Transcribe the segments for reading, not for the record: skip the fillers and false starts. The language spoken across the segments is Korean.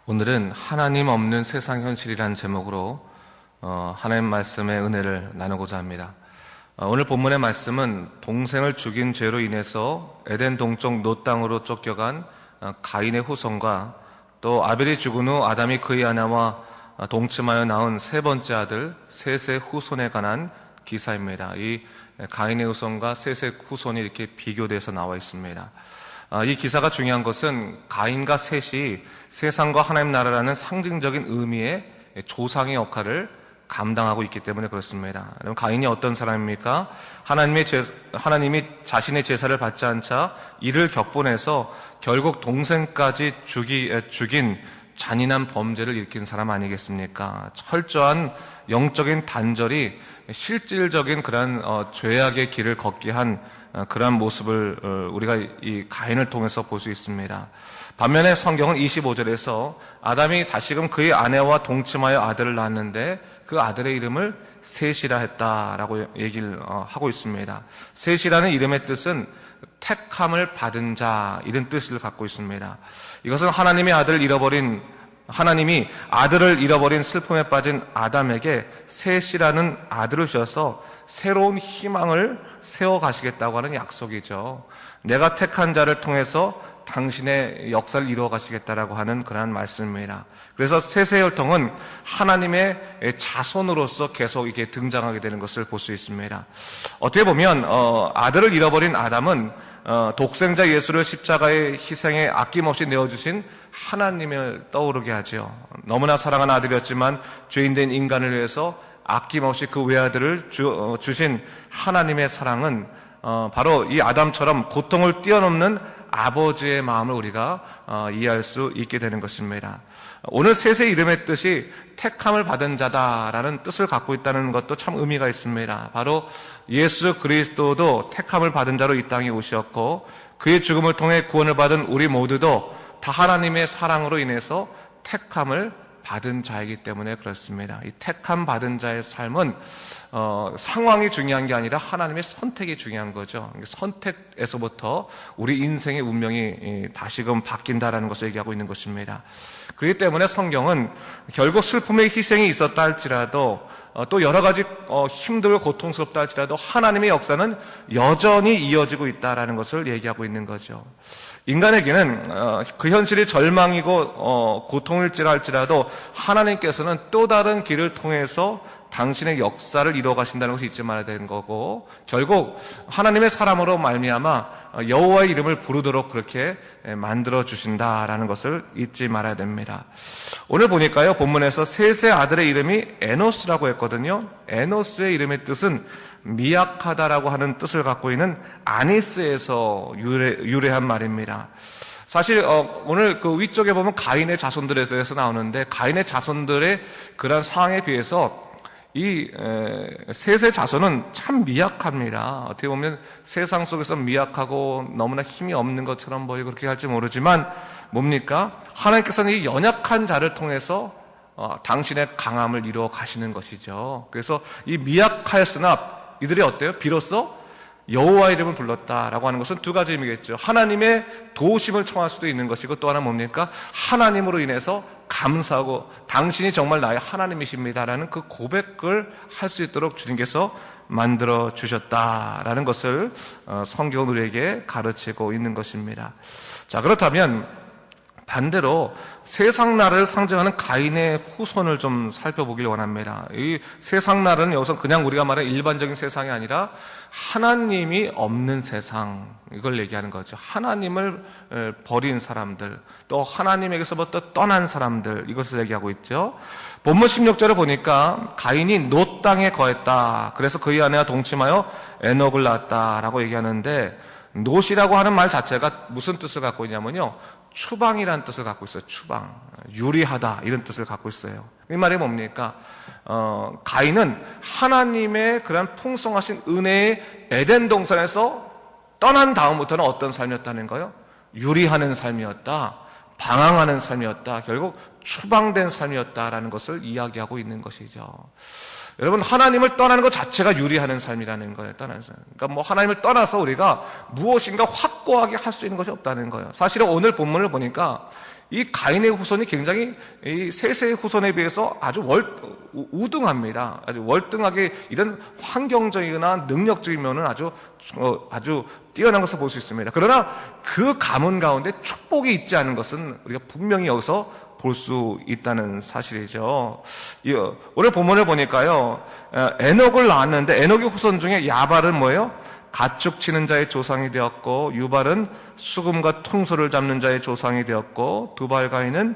오늘은 하나님 없는 세상 현실이라는 제목으로 하나님 말씀의 은혜를 나누고자 합니다. 오늘 본문의 말씀은 동생을 죽인 죄로 인해서 에덴 동쪽 놋 땅으로 쫓겨간 가인의 후손과 또 아벨이 죽은 후 아담이 그의 아내와 동침하여 낳은 세 번째 아들 셋의 후손에 관한 기사입니다. 이 가인의 후손과 셋의 후손이 이렇게 비교돼서 나와 있습니다. 이 기사가 중요한 것은 가인과 셋이 세상과 하나님 나라라는 상징적인 의미의 조상의 역할을 감당하고 있기 때문에 그렇습니다. 그럼 가인이 어떤 사람입니까? 하나님이 자신의 제사를 받지 않자 이를 격분해서 결국 동생까지 죽인 잔인한 범죄를 일으킨 사람 아니겠습니까? 철저한 영적인 단절이 실질적인 그런 죄악의 길을 걷게 한 그러한 모습을 우리가 이 가인을 통해서 볼 수 있습니다. 반면에 성경은 25절에서 아담이 다시금 그의 아내와 동침하여 아들을 낳았는데 그 아들의 이름을 셋이라 했다라고 얘기를 하고 있습니다. 셋이라는 이름의 뜻은 택함을 받은 자 이런 뜻을 갖고 있습니다. 이것은 하나님이 아들을 잃어버린 슬픔에 빠진 아담에게 셋이라는 아들을 주셔서 새로운 희망을 세워가시겠다고 하는 약속이죠. 내가 택한 자를 통해서 당신의 역사를 이루어 가시겠다라고 하는 그러한 말씀입니다. 그래서 셋의 혈통은 하나님의 자손으로서 계속 이게 등장하게 되는 것을 볼 수 있습니다. 어떻게 보면 아들을 잃어버린 아담은 독생자 예수를 십자가의 희생에 아낌없이 내어주신 하나님을 떠오르게 하죠. 너무나 사랑하는 아들이었지만 죄인된 인간을 위해서 아낌없이 그 외아들을 주신 하나님의 사랑은 바로 이 아담처럼 고통을 뛰어넘는 아버지의 마음을 우리가 이해할 수 있게 되는 것입니다. 오늘 셋의 이름의 뜻이 택함을 받은 자다라는 뜻을 갖고 있다는 것도 참 의미가 있습니다. 바로 예수 그리스도도 택함을 받은 자로 이 땅에 오셨고 그의 죽음을 통해 구원을 받은 우리 모두도 다 하나님의 사랑으로 인해서 택함을 받은 자이기 때문에 그렇습니다. 이 택함 받은 자의 삶은 상황이 중요한 게 아니라 하나님의 선택이 중요한 거죠. 선택에서부터 우리 인생의 운명이 다시금 바뀐다라는 것을 얘기하고 있는 것입니다. 그렇기 때문에 성경은 결국 슬픔의 희생이 있었다 할지라도 또 여러 가지 힘들고 고통스럽다 할지라도 하나님의 역사는 여전히 이어지고 있다라는 것을 얘기하고 있는 거죠. 인간에게는 그 현실이 절망이고 고통일지라 할지라도 하나님께서는 또 다른 길을 통해서 당신의 역사를 이루어 가신다는 것을 잊지 말아야 되는 거고 결국 하나님의 사람으로 말미암아 여호와의 이름을 부르도록 그렇게 만들어 주신다라는 것을 잊지 말아야 됩니다. 오늘 보니까요 본문에서 셋의 아들의 이름이 에노스라고 했거든요. 에노스의 이름의 뜻은 미약하다라고 하는 뜻을 갖고 있는 아니스에서 유래한 말입니다. 사실 오늘 그 위쪽에 보면 가인의 자손들에 대해서 나오는데 가인의 자손들의 그런 상황에 비해서 이 셋의 자손은 참 미약합니다. 어떻게 보면 세상 속에서 미약하고 너무나 힘이 없는 것처럼 보이고 그렇게 할지 모르지만 뭡니까? 하나님께서는 이 연약한 자를 통해서 당신의 강함을 이루어 가시는 것이죠. 그래서 이 미약하였으나 이들이 어때요? 비로소 여호와의 이름을 불렀다라고 하는 것은 두 가지 의미겠죠. 하나님의 도우심을 청할 수도 있는 것이고 또 하나 뭡니까? 하나님으로 인해서 감사하고 당신이 정말 나의 하나님이십니다라는 그 고백을 할 수 있도록 주님께서 만들어 주셨다라는 것을 성경은 우리에게 가르치고 있는 것입니다. 자, 그렇다면 반대로 세상 나라를 상징하는 가인의 후손을 좀 살펴보길 원합니다. 이 세상 나라는 여기서 그냥 우리가 말하는 일반적인 세상이 아니라 하나님이 없는 세상, 이걸 얘기하는 거죠. 하나님을 버린 사람들, 또 하나님에게서부터 떠난 사람들, 이것을 얘기하고 있죠. 본문 16절을 보니까 가인이 놋 땅에 거했다. 그래서 그의 아내와 동침하여 에녹을 낳았다라고 얘기하는데 놋이라고 하는 말 자체가 무슨 뜻을 갖고 있냐면요. 추방이라는 뜻을 갖고 있어요. 추방. 유리하다 이런 뜻을 갖고 있어요. 이 말이 뭡니까? 가인은 하나님의 그런 풍성하신 은혜의 에덴 동산에서 떠난 다음부터는 어떤 삶이었다는 거예요? 유리하는 삶이었다. 방황하는 삶이었다. 결국 추방된 삶이었다라는 것을 이야기하고 있는 것이죠. 여러분, 하나님을 떠나는 것 자체가 유리하는 삶이라는 거예요. 떠나는 삶. 그러니까 하나님을 떠나서 우리가 무엇인가 확고하게 할 수 있는 것이 없다는 거예요. 사실은 오늘 본문을 보니까 이 가인의 후손이 굉장히 이 셋의 후손에 비해서 아주 우등합니다. 아주 월등하게 이런 환경적이나 능력적인 면은 아주 뛰어난 것을 볼 수 있습니다. 그러나 그 가문 가운데 축복이 있지 않은 것은 우리가 분명히 여기서 볼 수 있다는 사실이죠. 오늘 본문을 보니까요, 에녹을 낳았는데 에녹의 후손 중에 야발은 뭐예요? 가축 치는 자의 조상이 되었고, 유발은 수금과 퉁소를 잡는 자의 조상이 되었고, 두발가인은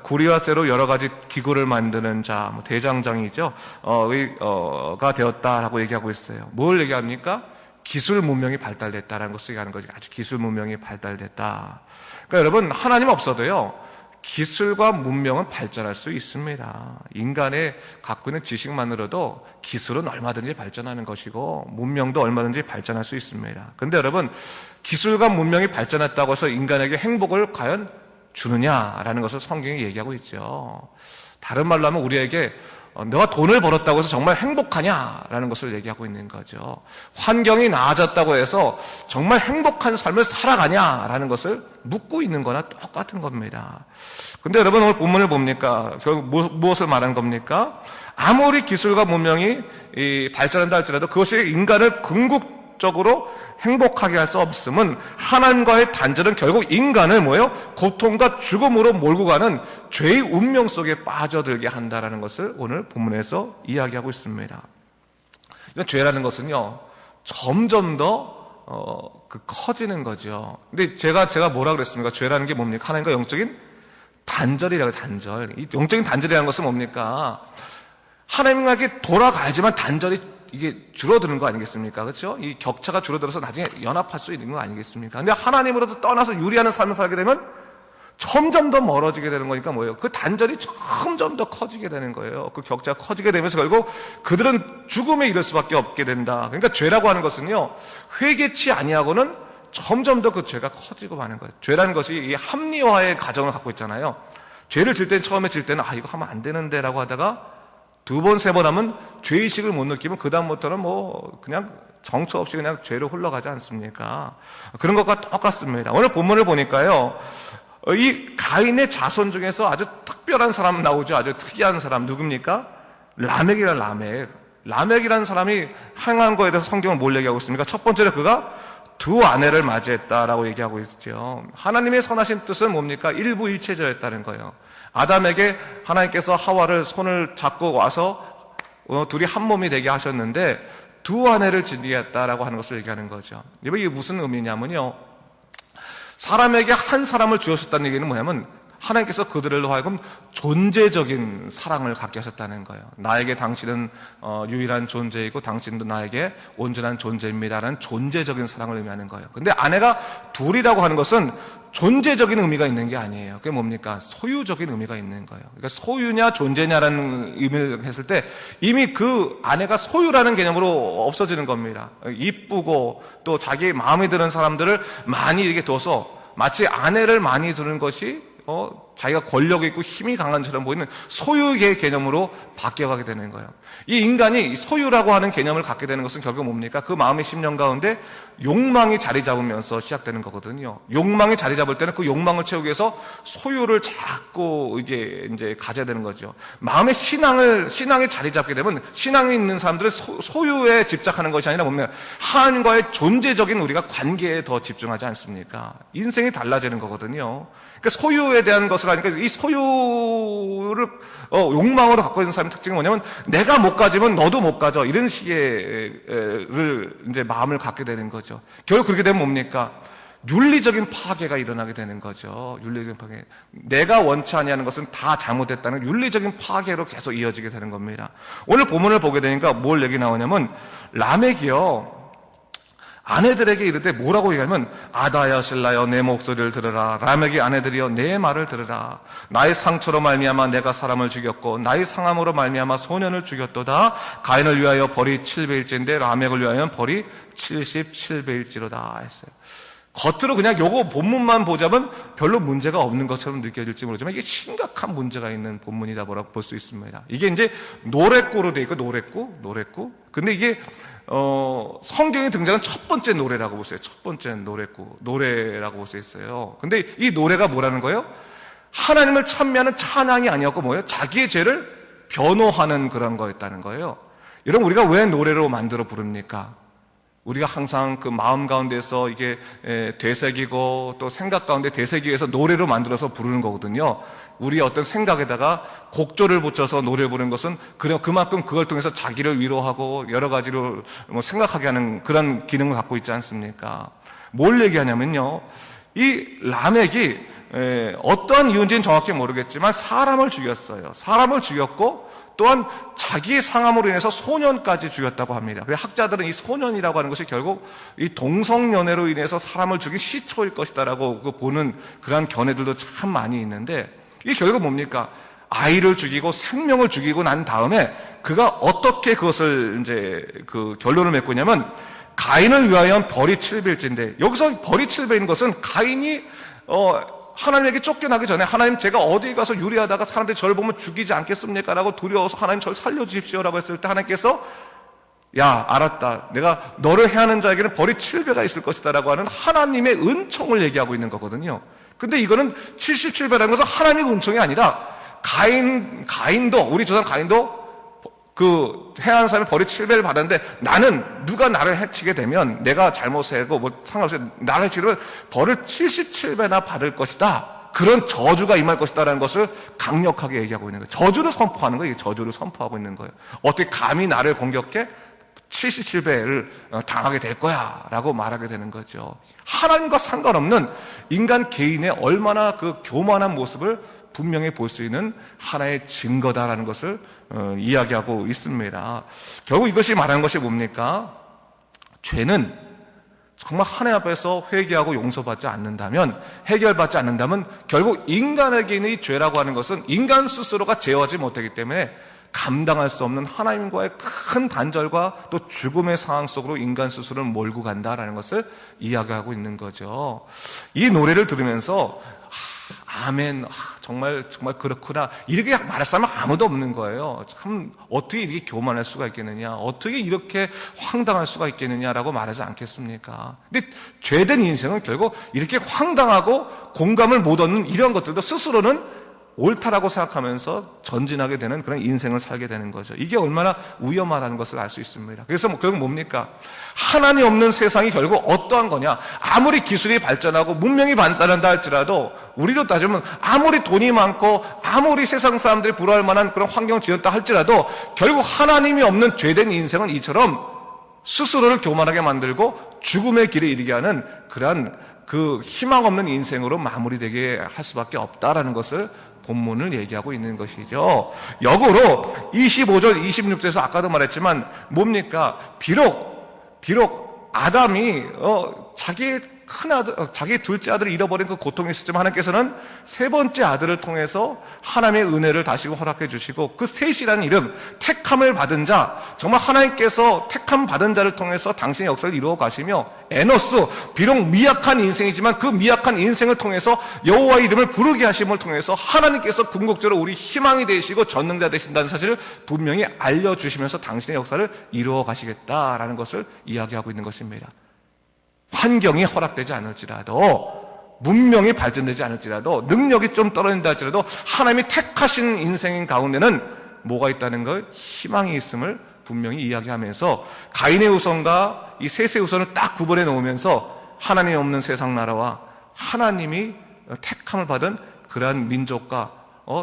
구리와 쇠로 여러 가지 기구를 만드는 자, 대장장이죠. 가 되었다라고 얘기하고 있어요. 뭘 얘기합니까? 기술 문명이 발달됐다라는 것을 얘기하는 거죠. 아주 기술 문명이 발달됐다. 그러니까 여러분, 하나님 없어도요, 기술과 문명은 발전할 수 있습니다. 인간의 갖고 있는 지식만으로도 기술은 얼마든지 발전하는 것이고 문명도 얼마든지 발전할 수 있습니다. 그런데 여러분, 기술과 문명이 발전했다고 해서 인간에게 행복을 과연 주느냐라는 것을 성경이 얘기하고 있죠. 다른 말로 하면 우리에게 내가 돈을 벌었다고 해서 정말 행복하냐라는 것을 얘기하고 있는 거죠. 환경이 나아졌다고 해서 정말 행복한 삶을 살아가냐라는 것을 묻고 있는 거나 똑같은 겁니다. 근데 여러분, 오늘 본문을 봅니까? 결국 무엇을 말한 겁니까? 아무리 기술과 문명이 발전한다 할지라도 그것이 인간을 궁극적으로 행복하게 할 수 없음은 하나님과의 단절은 결국 인간을 고통과 죽음으로 몰고 가는 죄의 운명 속에 빠져들게 한다라는 것을 오늘 본문에서 이야기하고 있습니다. 죄라는 것은요, 점점 더 커지는 거죠. 근데 제가 뭐라 그랬습니까? 죄라는 게 뭡니까? 하나님과 영적인 단절이라고, 단절. 이 영적인 단절이라는 것은 뭡니까? 하나님에게 돌아가야지만 단절이 이게 줄어드는 거 아니겠습니까? 그렇죠? 이 격차가 줄어들어서 나중에 연합할 수 있는 거 아니겠습니까? 근데 하나님으로부터 떠나서 유리하는 삶을 살게 되면 점점 더 멀어지게 되는 거니까 뭐예요? 그 단절이 점점 더 커지게 되는 거예요. 그 격차가 커지게 되면서 결국 그들은 죽음에 이를 수밖에 없게 된다. 그러니까 죄라고 하는 것은요, 회개치 아니하고는 점점 더 그 죄가 커지고 마는 거예요. 죄라는 것이 이 합리화의 가정을 갖고 있잖아요. 죄를 질 때는, 처음에 질 때는 이거 하면 안 되는데 라고 하다가 두 번, 세 번 하면 죄의식을 못 느끼면 그다음부터는 그냥 정처 없이 그냥 죄로 흘러가지 않습니까? 그런 것과 똑같습니다. 오늘 본문을 보니까요, 이 가인의 자손 중에서 아주 특별한 사람 나오죠. 아주 특이한 사람. 누굽니까? 라멕이란 라멕. 라멕이라는 사람이 행한 거에 대해서 성경은 뭘 얘기하고 있습니까? 첫 번째로 그가 두 아내를 맞이했다라고 얘기하고 있죠. 하나님의 선하신 뜻은 뭡니까? 일부일체제였다는 거예요. 아담에게 하나님께서 하와를 손을 잡고 와서 둘이 한 몸이 되게 하셨는데 두 아내를 지니겠다라고 하는 것을 얘기하는 거죠. 이게 무슨 의미냐면요, 사람에게 한 사람을 주셨다는 얘기는 뭐냐면 하나님께서 그들로 하여금 존재적인 사랑을 갖게 하셨다는 거예요. 나에게 당신은 유일한 존재이고 당신도 나에게 온전한 존재입니다라는 존재적인 사랑을 의미하는 거예요. 근데 아내가 둘이라고 하는 것은 존재적인 의미가 있는 게 아니에요. 그게 뭡니까? 소유적인 의미가 있는 거예요. 그러니까 소유냐 존재냐라는 의미를 했을 때 이미 그 아내가 소유라는 개념으로 없어지는 겁니다. 이쁘고 또 자기 마음에 드는 사람들을 많이 이렇게 둬서 마치 아내를 많이 두는 것이 자기가 권력이 있고 힘이 강한 것처럼 보이는 소유의 개념으로 바뀌어가게 되는 거예요. 이 인간이 소유라고 하는 개념을 갖게 되는 것은 결국 뭡니까? 그 마음의 심령 가운데 욕망이 자리 잡으면서 시작되는 거거든요. 욕망이 자리 잡을 때는 그 욕망을 채우기 위해서 소유를 자꾸 이제 가져야 되는 거죠. 마음의 신앙이 자리 잡게 되면 신앙이 있는 사람들은 소유에 집착하는 것이 아니라 뭡니까? 하나님과의 존재적인 우리가 관계에 더 집중하지 않습니까? 인생이 달라지는 거거든요. 그러니까 소유에 대한 것을 하니까 이 소유를 욕망으로 갖고 있는 사람의 특징은 뭐냐면 내가 못 가지면 너도 못 가져, 이런 식의 이제 마음을 갖게 되는 거죠. 결국 그렇게 되면 뭡니까? 윤리적인 파괴가 일어나게 되는 거죠. 윤리적인 파괴. 내가 원치 아니하는 것은 다 잘못됐다는 윤리적인 파괴로 계속 이어지게 되는 겁니다. 오늘 본문을 보게 되니까 뭘 얘기 나오냐면 라멕이요, 아내들에게 이르되 뭐라고 얘기하면 아다여 실라여 내 목소리를 들으라. 라멕의 아내들이여 내 말을 들으라. 나의 상처로 말미암아 내가 사람을 죽였고 나의 상함으로 말미암아 소년을 죽였도다. 가인을 위하여 벌이 7배일지인데 라멕을 위하여 벌이 77배일지로다 했어요. 겉으로 그냥 요거 본문만 보자면 별로 문제가 없는 것처럼 느껴질지 모르지만 이게 심각한 문제가 있는 본문이다 뭐라고 볼 수 있습니다. 이게 이제 노랫구로 돼 있고 노랫구. 근데 이게 성경에 등장한 첫 번째 노래라고 보세요. 첫 번째 노래라고 볼 수 있어요. 근데 이 노래가 뭐라는 거예요? 하나님을 찬미하는 찬양이 아니었고 뭐예요? 자기의 죄를 변호하는 그런 거였다는 거예요. 여러분, 우리가 왜 노래로 만들어 부릅니까? 우리가 항상 그 마음 가운데서 이게 되새기고 또 생각 가운데 되새기기 위해서 노래로 만들어서 부르는 거거든요. 우리의 어떤 생각에다가 곡조를 붙여서 노래를 부르는 것은 그만큼 그걸 통해서 자기를 위로하고 여러 가지로 생각하게 하는 그런 기능을 갖고 있지 않습니까? 뭘 얘기하냐면요, 이 라멕이 어떠한 이유인지는 정확히 모르겠지만 사람을 죽였어요. 사람을 죽였고 또한 자기의 상함으로 인해서 소년까지 죽였다고 합니다. 그래서 학자들은 이 소년이라고 하는 것이 결국 이 동성연애로 인해서 사람을 죽인 시초일 것이다라고 보는 그러한 견해들도 참 많이 있는데, 이게 결국 뭡니까? 아이를 죽이고 생명을 죽이고 난 다음에 그가 어떻게 그것을 이제 그 결론을 맺고 있냐면, 가인을 위하여 벌이 7배일진데, 여기서 벌이 7배인 것은 가인이 하나님에게 쫓겨나기 전에 하나님, 제가 어디에 가서 유리하다가 사람들이 저를 보면 죽이지 않겠습니까? 라고 두려워서 하나님 저를 살려주십시오 라고 했을 때 하나님께서 야, 알았다, 내가 너를 해하는 자에게는 벌이 7배가 있을 것이다 라고 하는 하나님의 은총을 얘기하고 있는 거거든요. 근데 이거는 77배라는 것은 하나님의 은총이 아니라 가인도, 우리 조상 가인도 그 해하는 사람이 벌이 7배를 받았는데, 나는 누가 나를 해치게 되면, 내가 잘못하고 뭐 상관없이 나를 해치면 벌을 77배나 받을 것이다, 그런 저주가 임할 것이다 라는 것을 강력하게 얘기하고 있는 거예요. 저주를 선포하는 거예요. 저주를 선포하고 있는 거예요. 어떻게 감히 나를 공격해? 77배를 당하게 될 거야 라고 말하게 되는 거죠. 하나님과 상관없는 인간 개인의 얼마나 그 교만한 모습을 분명히 볼 수 있는 하나의 증거다라는 것을 이야기하고 있습니다. 결국 이것이 말하는 것이 뭡니까? 죄는 정말 하나님 앞에서 회개하고 용서받지 않는다면, 해결받지 않는다면 결국 인간에게의 죄라고 하는 것은 인간 스스로가 제어하지 못하기 때문에 감당할 수 없는 하나님과의 큰 단절과 또 죽음의 상황 속으로 인간 스스로를 몰고 간다라는 것을 이야기하고 있는 거죠. 이 노래를 들으면서 아멘, 정말 그렇구나, 이렇게 말할 사람은 아무도 없는 거예요. 참 어떻게 이렇게 교만할 수가 있겠느냐, 어떻게 이렇게 황당할 수가 있겠느냐라고 말하지 않겠습니까? 근데 죄된 인생은 결국 이렇게 황당하고 공감을 못 얻는 이런 것들도 스스로는 옳다라고 생각하면서 전진하게 되는 그런 인생을 살게 되는 거죠. 이게 얼마나 위험하다는 것을 알 수 있습니다. 그래서 결국 뭡니까? 하나님 없는 세상이 결국 어떠한 거냐? 아무리 기술이 발전하고 문명이 발달한다 할지라도, 우리로 따지면 아무리 돈이 많고 아무리 세상 사람들이 부러워할 만한 그런 환경을 지었다 할지라도 결국 하나님이 없는 죄된 인생은 이처럼 스스로를 교만하게 만들고 죽음의 길에 이르게 하는 그러한 그 희망 없는 인생으로 마무리되게 할 수밖에 없다라는 것을 본문을 얘기하고 있는 것이죠. 역으로 25절 26절에서 아까도 말했지만 뭡니까? 비록 아담이 자기 둘째 아들을 잃어버린 그 고통이 있었지만, 하나님께서는 세 번째 아들을 통해서 하나님의 은혜를 다시금 허락해 주시고, 그 셋이라는 이름, 택함을 받은 자, 정말 하나님께서 택함 받은 자를 통해서 당신의 역사를 이루어 가시며, 에노스, 비록 미약한 인생이지만 그 미약한 인생을 통해서 여호와의 이름을 부르게 하심을 통해서 하나님께서 궁극적으로 우리 희망이 되시고 전능자 되신다는 사실을 분명히 알려주시면서 당신의 역사를 이루어 가시겠다라는 것을 이야기하고 있는 것입니다. 환경이 허락되지 않을지라도, 문명이 발전되지 않을지라도, 능력이 좀 떨어진다 할지라도 하나님이 택하신 인생인 가운데는 뭐가 있다는 걸, 희망이 있음을 분명히 이야기하면서 가인의 후손과 이 셋의 후손을 딱 구분해 놓으면서 하나님 없는 세상 나라와 하나님이 택함을 받은 그러한 민족과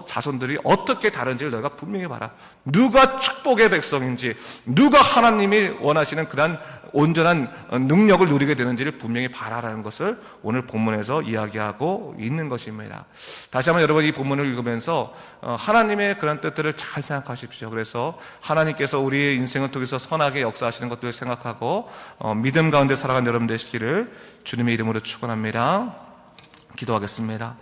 자손들이 어떻게 다른지를 너희가 분명히 봐라. 누가 축복의 백성인지, 누가 하나님이 원하시는 그러한 온전한 능력을 누리게 되는지를 분명히 봐라라는 것을 오늘 본문에서 이야기하고 있는 것입니다. 다시 한번 여러분 이 본문을 읽으면서 하나님의 그런 뜻들을 잘 생각하십시오. 그래서 하나님께서 우리의 인생을 통해서 선하게 역사하시는 것들을 생각하고 믿음 가운데 살아가는 여러분 되시기를 주님의 이름으로 축원합니다. 기도하겠습니다.